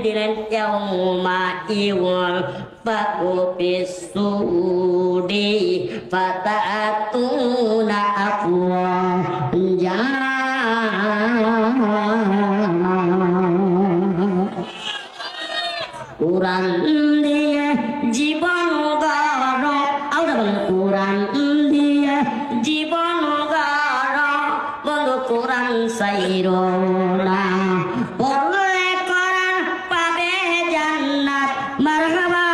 দিলেন ইয়াউমা ইউনফাকু ফিস-সূরি ফাতাতুনা আফওয়াজা। কোরআন দিয়ে জীবন গড়, কোরআন দিয়ে জীবন গড়, বন্ধু কোরআন সাইরো না। পড়লে কোরআন পাবে জান্নাত, মারহাবা।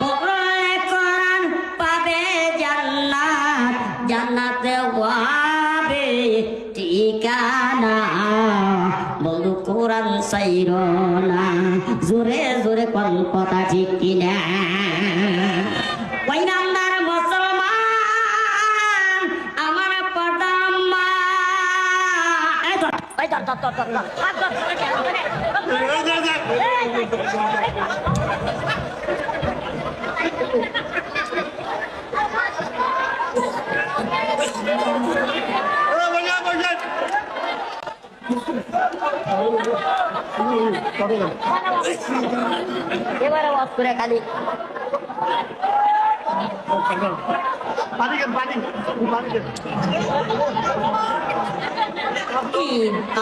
পড়লে কোরআন পাবে জান্নাত, জান্নাতে পাবে ঠিকানা, বন্ধু কোরআন সাইরো না। জোরে জোরে কোন কথা ঠিক কিনা? ওই নামদার মুসলমান আমার পদম্মা, এই ধর এই ধর ধর ধর ধর হাত ধর। এবারে ওয়াজ করে খালি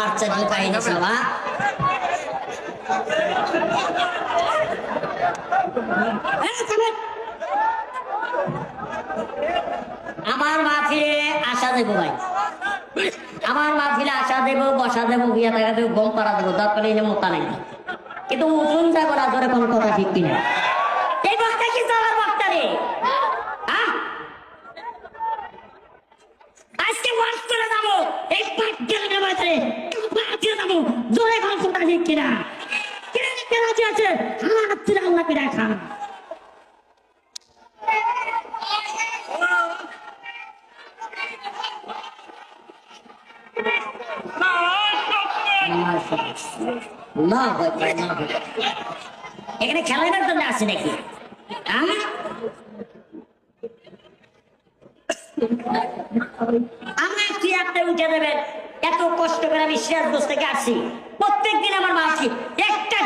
আচ্ছা কাহিনী সবা। আমার মাহফিলে আশা দেব ভাই, আমার মাহফিলে আশা দেব, বসা দেব, বিয়া টাকা দেব, গম পাড়া দেবো, দরকার এনে মোতা নাই। কিন্তু উঠুন যা করা ধরে কোন কথা ঠিক কিনা? এই বক্তা কি আমার বক্তা রে? আজকে ওয়াজ করে যাবো, এই পাঁচ গেলে বাজারে যাবো, জোরে কোন কথা ঠিক কিনা? কিনা কেনা আছে হাত তুলে আল্লাহ পিড়া খান। এখানে খেলাবার জন্য আসছে নাকি? আমার কি আপনি উঠে দেবেন? এত কষ্ট করে আমি সিরাজগঞ্জ থেকে আসছি, প্রত্যেকদিন আমার মাসি একটা